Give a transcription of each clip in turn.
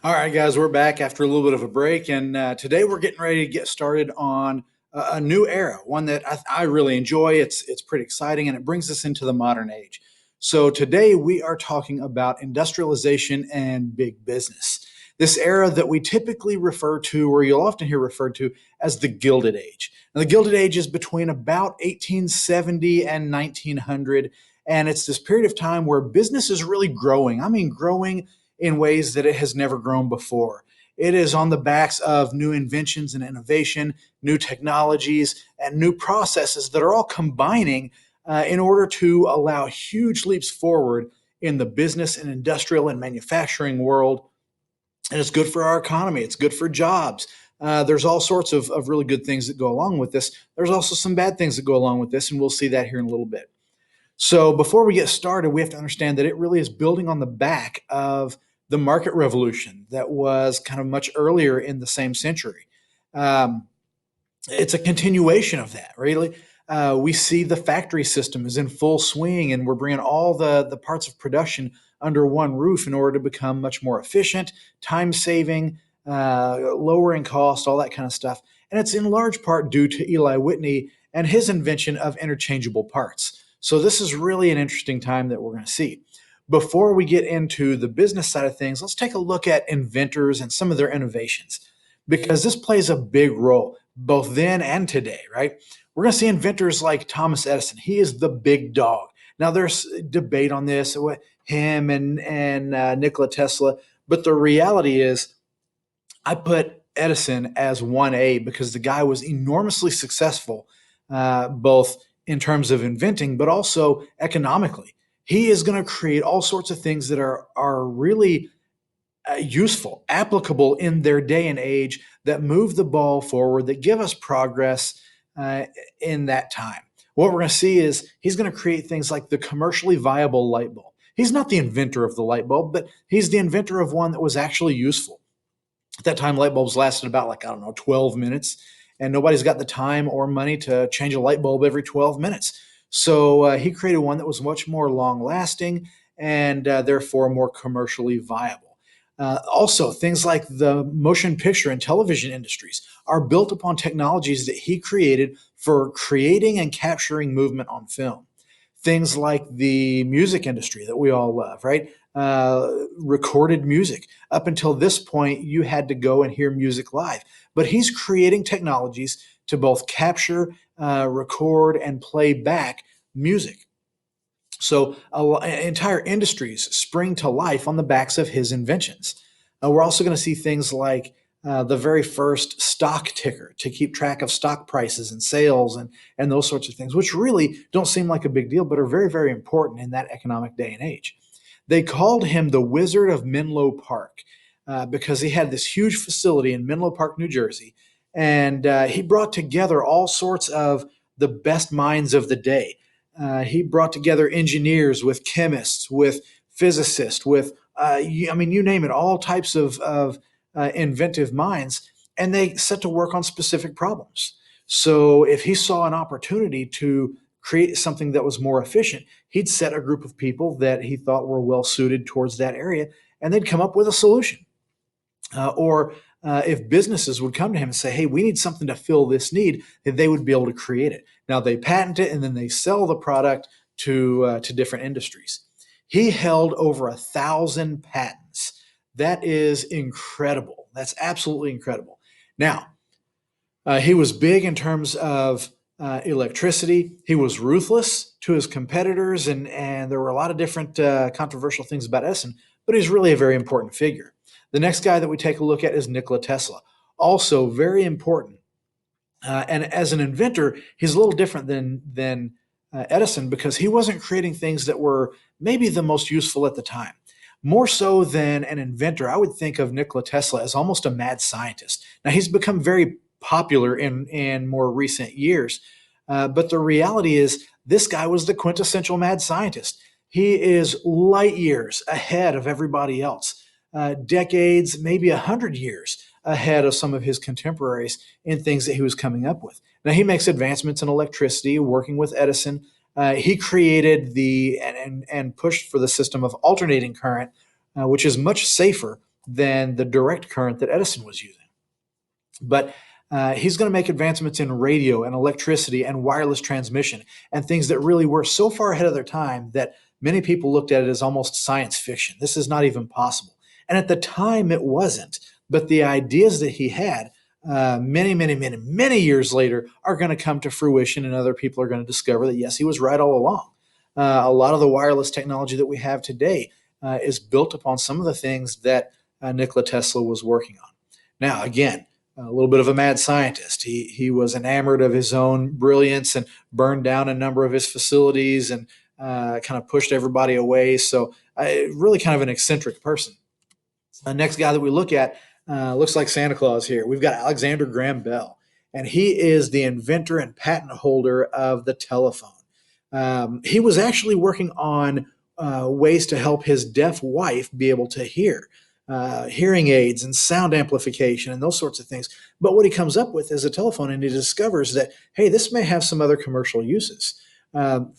All right, guys, we're back after a little bit of a break, and today we're getting ready to get started on a new era, one that I really enjoy. It's pretty exciting, and it brings us into the modern age. So today we are talking about industrialization and big business. This era that we typically refer to, or you'll often hear referred to, as the Gilded Age. Now, the Gilded Age is between about 1870 and 1900, and it's this period of time where business is really growing. I mean, growing in ways that it has never grown before. It is on the backs of new inventions and innovation, new technologies, and new processes that are all combining in order to allow huge leaps forward in the business and industrial and manufacturing world. And it's good for our economy, it's good for jobs. There's all sorts of really good things that go along with this. There's also some bad things that go along with this, and we'll see that here in a little bit. So before we get started, we have to understand that it really is building on the back of the market revolution that was kind of much earlier in the same century. Um, it's a continuation of that, really. We see the factory system is in full swing, and we're bringing all the parts of production under one roof in order to become much more efficient, time saving, lowering cost, all that kind of stuff. And it's in large part due to Eli Whitney and his invention of interchangeable parts. So, this is really an interesting time that we're going to see. Before we get into the business side of things, let's take a look at inventors and some of their innovations because this plays a big role both then and today, right? We're going to see inventors like Thomas Edison. He is the big dog. Now, there's debate on this, him and Nikola Tesla, but the reality is, I put Edison as 1A because the guy was enormously successful, both in terms of inventing, but also economically. He is going to create all sorts of things that are really useful, applicable in their day and age, that move the ball forward, that give us progress in that time. What we're going to see is he's going to create things like the commercially viable light bulb. He's not the inventor of the light bulb, but he's the inventor of one that was actually useful. At that time, light bulbs lasted about, like, I don't know, 12 minutes, and nobody's got the time or money to change a light bulb every 12 minutes. So he created one that was much more long lasting and therefore more commercially viable. Also, things like the motion picture and television industries are built upon technologies that he created for creating and capturing movement on film. Things like the music industry that we all love, right? Recorded music. Up until this point, you had to go and hear music live. But he's creating technologies to both capture, record, and play back music. So entire industries spring to life on the backs of his inventions. We're also going to see things like the very first stock ticker to keep track of stock prices and sales and those sorts of things, which really don't seem like a big deal, but are very, very important in that economic day and age. They called him the Wizard of Menlo Park because he had this huge facility in Menlo Park, New Jersey, and he brought together all sorts of the best minds of the day. He brought together engineers with chemists, with physicists, with I mean, you name it, all types of inventive minds, and they set to work on specific problems. So if he saw an opportunity to create something that was more efficient, he'd set a group of people that he thought were well suited towards that area, and they'd come up with a solution. Or if businesses would come to him and say, "Hey, we need something to fill this need," then they would be able to create it. Now they patent it and then they sell the product to different industries. He held over 1,000 patents. That is incredible. That's absolutely incredible. Now, he was big in terms of electricity. He was ruthless to his competitors, and there were a lot of different controversial things about Edison, but he's really a very important figure. The next guy that we take a look at is Nikola Tesla, also very important. And as an inventor, he's a little different than Edison because he wasn't creating things that were maybe the most useful at the time. More so than an inventor, I would think of Nikola Tesla as almost a mad scientist. Now, he's become very popular in more recent years, but the reality is this guy was the quintessential mad scientist. He is light years ahead of everybody else, decades, maybe 100 years ahead of some of his contemporaries in things that he was coming up with. Now, he makes advancements in electricity, working with Edison. He created and pushed for the system of alternating current, which is much safer than the direct current that Edison was using. But he's going to make advancements in radio and electricity and wireless transmission and things that really were so far ahead of their time that many people looked at it as almost science fiction. This is not even possible. And at the time, it wasn't. But the ideas that he had many years later are going to come to fruition, and other people are going to discover that, yes, he was right all along. A lot of the wireless technology that we have today is built upon some of the things that Nikola Tesla was working on. Now, again, a little bit of a mad scientist. He was enamored of his own brilliance and burned down a number of his facilities and kind of pushed everybody away. So really kind of an eccentric person. The next guy that we look at looks like Santa Claus here. We've got Alexander Graham Bell, and he is the inventor and patent holder of the telephone. He was actually working on ways to help his deaf wife be able to hear. Hearing aids and sound amplification and those sorts of things. But what he comes up with is a telephone, and he discovers that, hey, this may have some other commercial uses,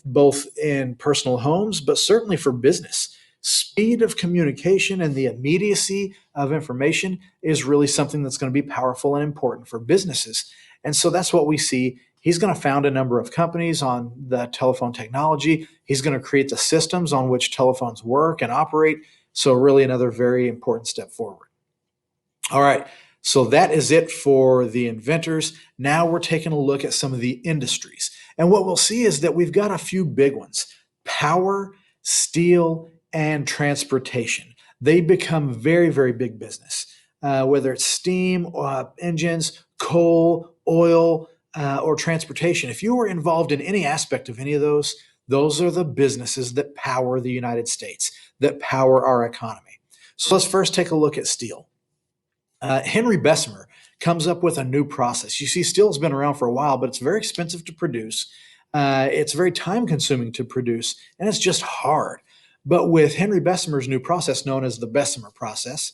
both in personal homes, but certainly for business. Speed of communication and the immediacy of information is really something that's going to be powerful and important for businesses. And so that's what we see. He's going to found a number of companies on the telephone technology. He's going to create the systems on which telephones work and operate. So really another very important step forward. All right, so that is it for the inventors. Now we're taking a look at some of the industries. And what we'll see is that we've got a few big ones: power, steel, and transportation. They become very big business, whether it's steam, engines, coal, oil, or transportation. If you were involved in any aspect of any of those are the businesses that power the United States, that power our economy. So let's first take a look at steel. Henry Bessemer comes up with a new process. You see, steel has been around for a while, but it's very expensive to produce. It's very time consuming to produce, and it's just hard. But with Henry Bessemer's new process, known as the Bessemer process,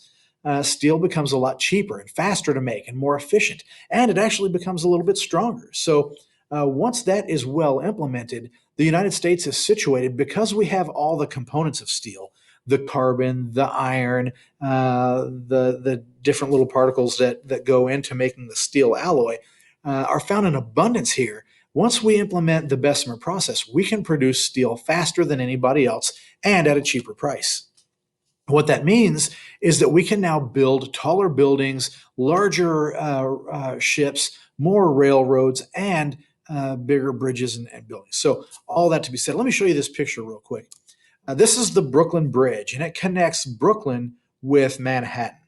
steel becomes a lot cheaper and faster to make and more efficient, and it actually becomes a little bit stronger. So once that is well implemented, the United States is situated, because we have all the components of steel, the carbon, the iron, the different little particles that go into making the steel alloy, are found in abundance here. Once we implement the Bessemer process, we can produce steel faster than anybody else and at a cheaper price. What that means is that we can now build taller buildings, larger ships, more railroads, and bigger bridges and buildings. So all that to be said, let me show you this picture real quick. This is the Brooklyn Bridge, and it connects Brooklyn with Manhattan.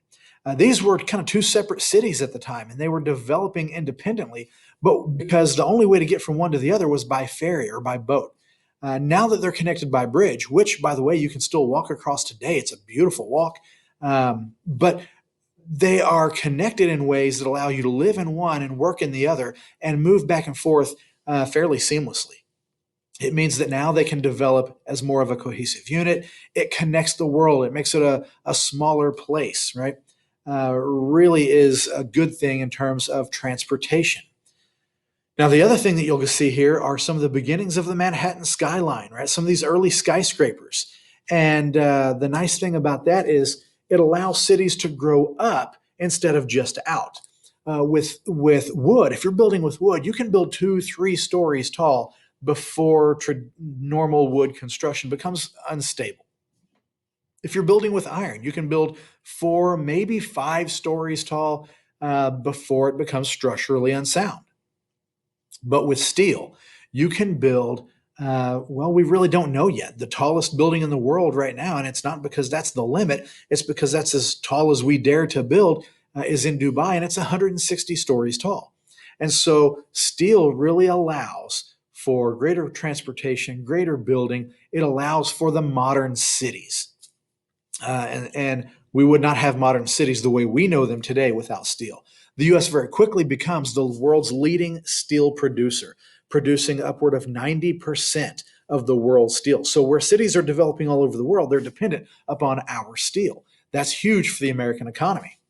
These were kind of two separate cities at the time, and they were developing independently, but because the only way to get from one to the other was by ferry or by boat. Now that they're connected by bridge, which, by the way, you can still walk across today, it's a beautiful walk, but they are connected in ways that allow you to live in one and work in the other and move back and forth fairly seamlessly. It means that now they can develop as more of a cohesive unit. It connects the world. It makes it a smaller place, right? Really is a good thing in terms of transportation. Now, the other thing that you'll see here are some of the beginnings of the Manhattan skyline, right? Some of these early skyscrapers. And the nice thing about that is it allows cities to grow up instead of just out. With wood, if you're building with wood, you can build 2-3 stories tall before normal wood construction becomes unstable. If you're building with iron, you can build 4, maybe 5 stories tall before it becomes structurally unsound. But with steel, you can build, well, we really don't know yet, the tallest building in the world right now. And it's not because that's the limit. It's because that's as tall as we dare to build is in Dubai, and it's 160 stories tall. And so steel really allows for greater transportation, greater building. It allows for the modern cities. And we would not have modern cities the way we know them today without steel. The U.S. very quickly becomes the world's leading steel producer, producing upward of 90% of the world's steel. So where cities are developing all over the world, they're dependent upon our steel. That's huge for the American economy.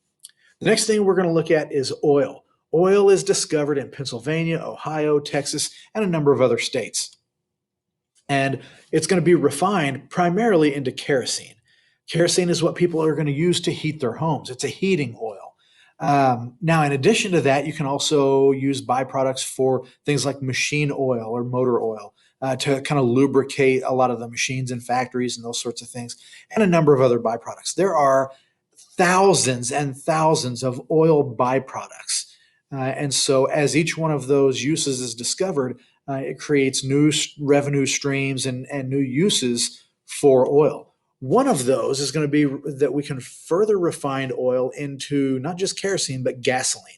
The next thing we're going to look at is oil. Oil is discovered in Pennsylvania, Ohio, Texas, and a number of other states. And it's going to be refined primarily into kerosene. Kerosene is what people are going to use to heat their homes. It's a heating oil. Now, in addition to that, you can also use byproducts for things like machine oil or motor oil to kind of lubricate a lot of the machines in factories and those sorts of things, and a number of other byproducts. There are thousands and thousands of oil byproducts. And so, as each one of those uses is discovered, it creates new revenue streams and new uses for oil. One of those is going to be that we can further refine oil into not just kerosene, but gasoline.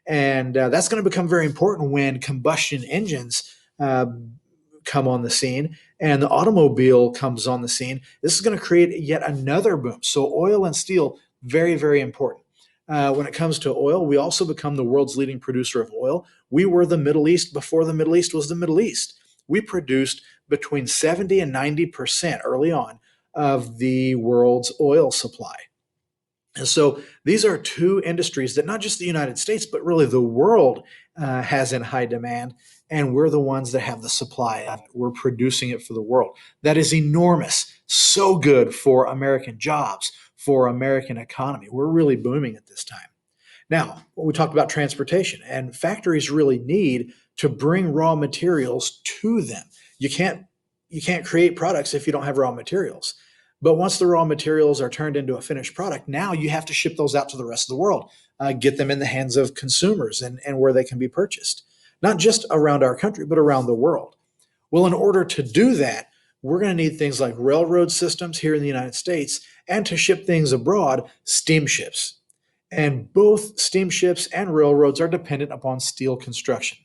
And that's going to become very important when combustion engines come on the scene and the automobile comes on the scene. This is going to create yet another boom. So, oil and steel, very, very important. When it comes to oil, we also become the world's leading producer of oil. We were the Middle East before the Middle East was the Middle East. We produced between 70 and 90% early on of the world's oil supply. And so these are two industries that not just the United States, but really the world has in high demand. And we're the ones that have the supply of it. We're producing it for the world. That is enormous. So good for American jobs, for American economy. We're really booming at this time. Now, we talked about transportation, and factories really need to bring raw materials to them. You can't you can't create products if you don't have raw materials. But once the raw materials are turned into a finished product, now you have to ship those out to the rest of the world, get them in the hands of consumers and where they can be purchased, not just around our country, but around the world. Well, in order to do that, we're going to need things like railroad systems here in the United States, and to ship things abroad, steamships. And both steamships and railroads are dependent upon steel construction.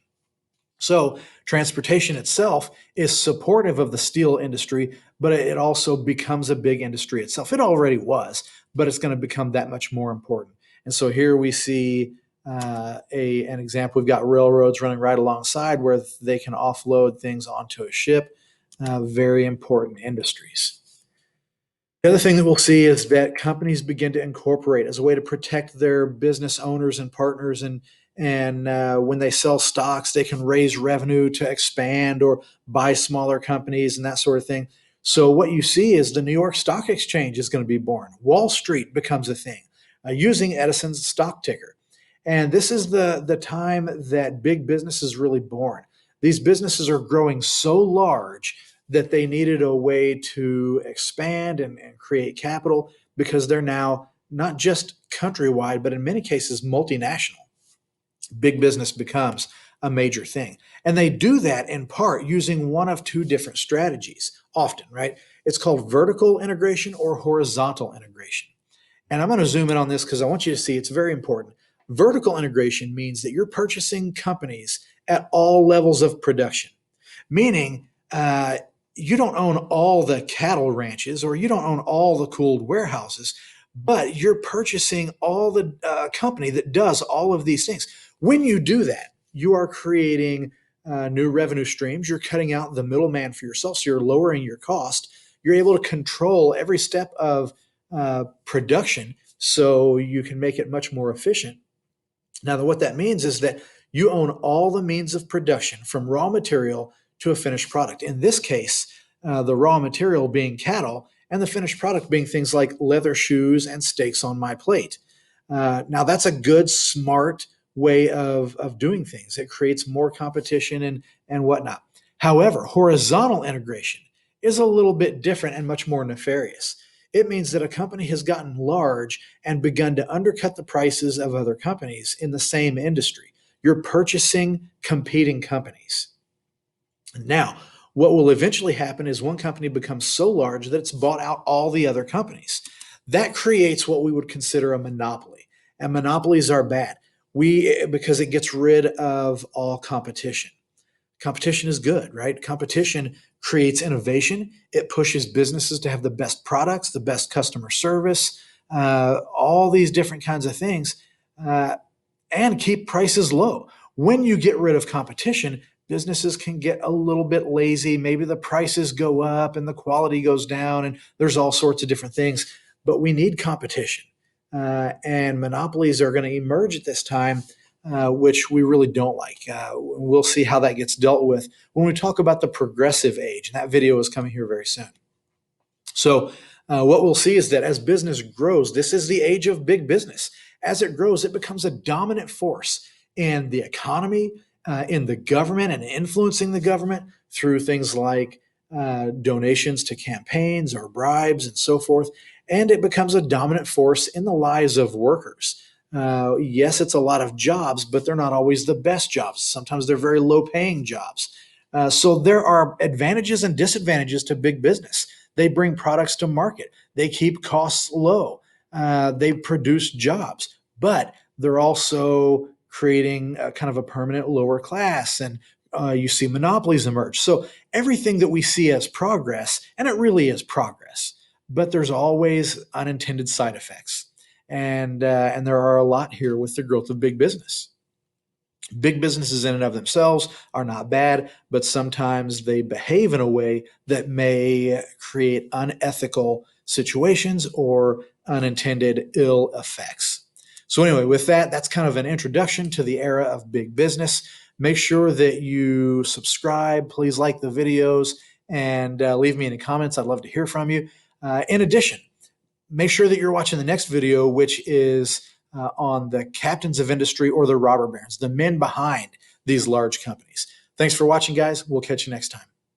So, transportation itself is supportive of the steel industry, but it also becomes a big industry itself. It already was, but it's going to become that much more important. And so, here we see an example. We've got railroads running right alongside where they can offload things onto a ship. Very important industries. The other thing that we'll see is that companies begin to incorporate as a way to protect their business owners and partners, and when they sell stocks, they can raise revenue to expand or buy smaller companies and that sort of thing. So what you see is the New York Stock Exchange is going to be born. Wall Street becomes a thing using Edison's stock ticker, and this is the time that big business is really born. These businesses are growing so large that they needed a way to expand and create capital because they're now not just countrywide, but in many cases multinational. Big business becomes a major thing. And they do that in part using one of two different strategies, often, right? It's called vertical integration or horizontal integration. And I'm going to zoom in on this because I want you to see it's very important. Vertical integration means that you're purchasing companies at all levels of production, meaning you don't own all the cattle ranches or you don't own all the cooled warehouses, but you're purchasing all the company that does all of these things. When you do that, you are creating new revenue streams. You're cutting out the middleman for yourself, so you're lowering your cost. You're able to control every step of production so you can make it much more efficient. Now, what that means is that you own all the means of production from raw material to a finished product. In this case, the raw material being cattle and the finished product being things like leather shoes and steaks on my plate. Now, that's a good, smart way of doing things. It creates more competition and whatnot. However, horizontal integration is a little bit different and much more nefarious. It means that a company has gotten large and begun to undercut the prices of other companies in the same industry. You're purchasing competing companies. Now, what will eventually happen is one company becomes so large that it's bought out all the other companies. That creates what we would consider a monopoly. And monopolies are bad. Because it gets rid of all competition. Competition is good, right? Competition creates innovation. It pushes businesses to have the best products, the best customer service, all these different kinds of things, and keep prices low. When you get rid of competition, businesses can get a little bit lazy. Maybe the prices go up and the quality goes down, and there's all sorts of different things. But we need competition. And monopolies are going to emerge at this time, which we really don't like. We'll see how that gets dealt with when we talk about the progressive age. And that video is coming here very soon. So What we'll see is that as business grows, this is the age of big business. As it grows, it becomes a dominant force in the economy, in the government, and influencing the government through things like donations to campaigns or bribes and so forth. And it becomes a dominant force in the lives of workers. Yes, it's a lot of jobs, but they're not always the best jobs. Sometimes they're very low paying jobs. So there are advantages and disadvantages to big business. They bring products to market. They keep costs low. They produce jobs, but they're also creating a kind of a permanent lower class, and you see monopolies emerge. So everything that we see as progress, and it really is progress, but there's always unintended side effects, and there are a lot here with the growth of big business. Big businesses in and of themselves are not bad, but sometimes they behave in a way that may create unethical situations or unintended ill effects. So, anyway, with that, that's kind of an introduction to the era of big business. Make sure that you subscribe. Please like the videos and leave me any comments. I'd love to hear from you. In addition, make sure that you're watching the next video, which is on the captains of industry or the robber barons, the men behind these large companies. Thanks for watching, guys. We'll catch you next time.